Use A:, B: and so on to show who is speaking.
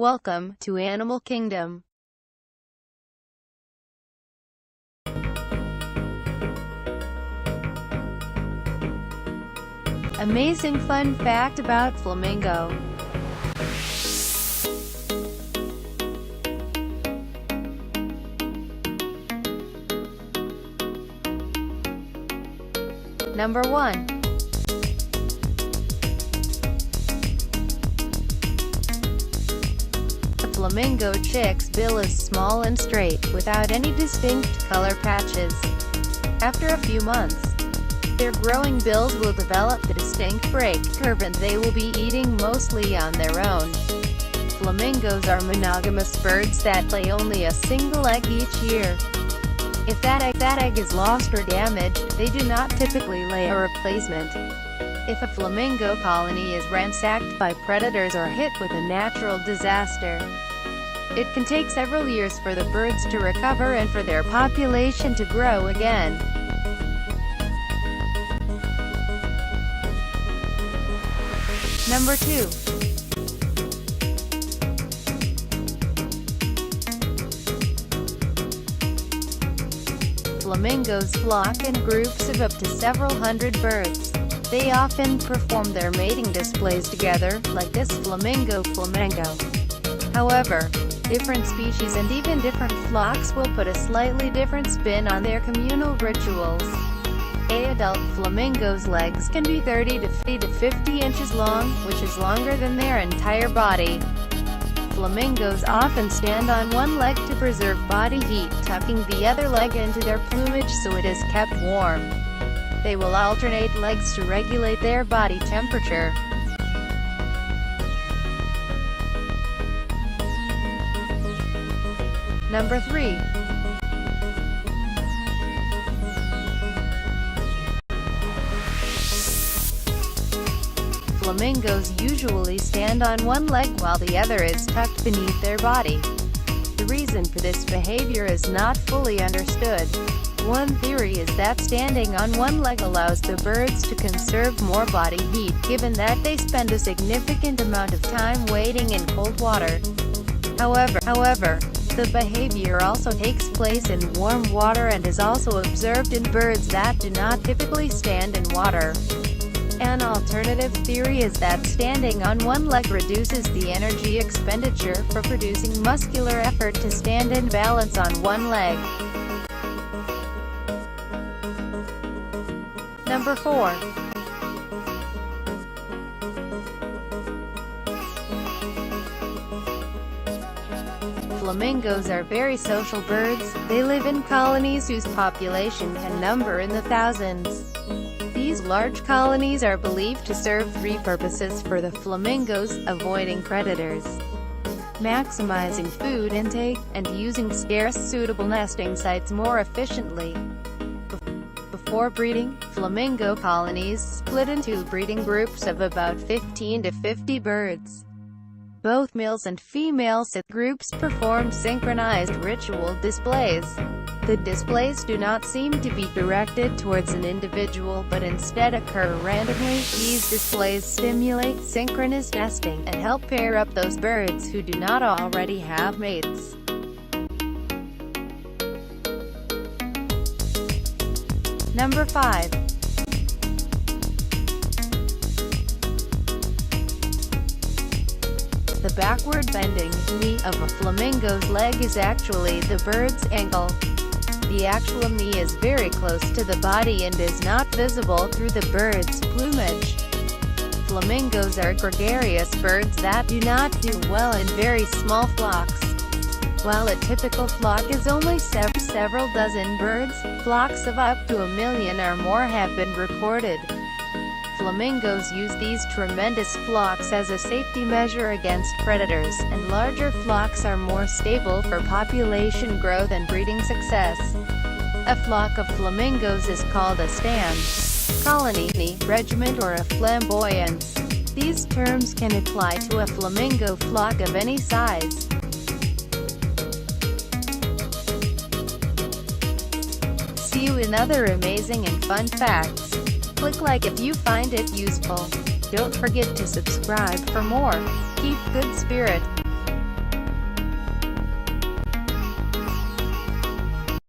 A: Welcome to Animal Kingdom. Amazing fun fact about Flamingo. Number 1. The flamingo chick's bill is small and straight, without any distinct color patches. After a few months, their growing bills will develop the distinct break curve and they will be eating mostly on their own. Flamingos are monogamous birds that lay only a single egg each year. If that egg is lost or damaged, they do not typically lay a replacement. If a flamingo colony is ransacked by predators or hit with a natural disaster, it can take several years for the birds to recover and for their population to grow again. Number 2. Flamingos flock in groups of up to several hundred birds. They often perform their mating displays together, like this flamingo. However, different species and even different flocks will put a slightly different spin on their communal rituals. Adult flamingos' legs can be 30 to 50 inches long, which is longer than their entire body. Flamingos often stand on one leg to preserve body heat, tucking the other leg into their plumage so it is kept warm. They will alternate legs to regulate their body temperature. Number 3. Flamingos usually stand on one leg while the other is tucked beneath their body. The reason for this behavior is not fully understood. One theory is that standing on one leg allows the birds to conserve more body heat, given that they spend a significant amount of time wading in cold water. However, the behavior also takes place in warm water and is also observed in birds that do not typically stand in water. An alternative theory is that standing on one leg reduces the energy expenditure for producing muscular effort to stand in balance on one leg. Number 4. Flamingos are very social birds. They live in colonies whose population can number in the thousands. These large colonies are believed to serve 3 purposes for the flamingos: avoiding predators, maximizing food intake, and using scarce suitable nesting sites more efficiently. Before breeding, flamingo colonies split into breeding groups of about 15 to 50 birds. Both males and female sit groups perform synchronized ritual displays. The displays do not seem to be directed towards an individual but instead occur randomly. These displays stimulate synchronous nesting and help pair up those birds who do not already have mates. Number 5. The backward bending knee of a flamingo's leg is actually the bird's ankle. The actual knee is very close to the body and is not visible through the bird's plumage. Flamingos are gregarious birds that do not do well in very small flocks. While a typical flock is only several dozen birds, flocks of up to 1 million or more have been recorded. Flamingos use these tremendous flocks as a safety measure against predators, and larger flocks are more stable for population growth and breeding success. A flock of flamingos is called a stand, colony, regiment, or a flamboyance. These terms can apply to a flamingo flock of any size. See you in other amazing and fun facts. Click like if you find it useful. Don't forget to subscribe for more. Keep good spirit.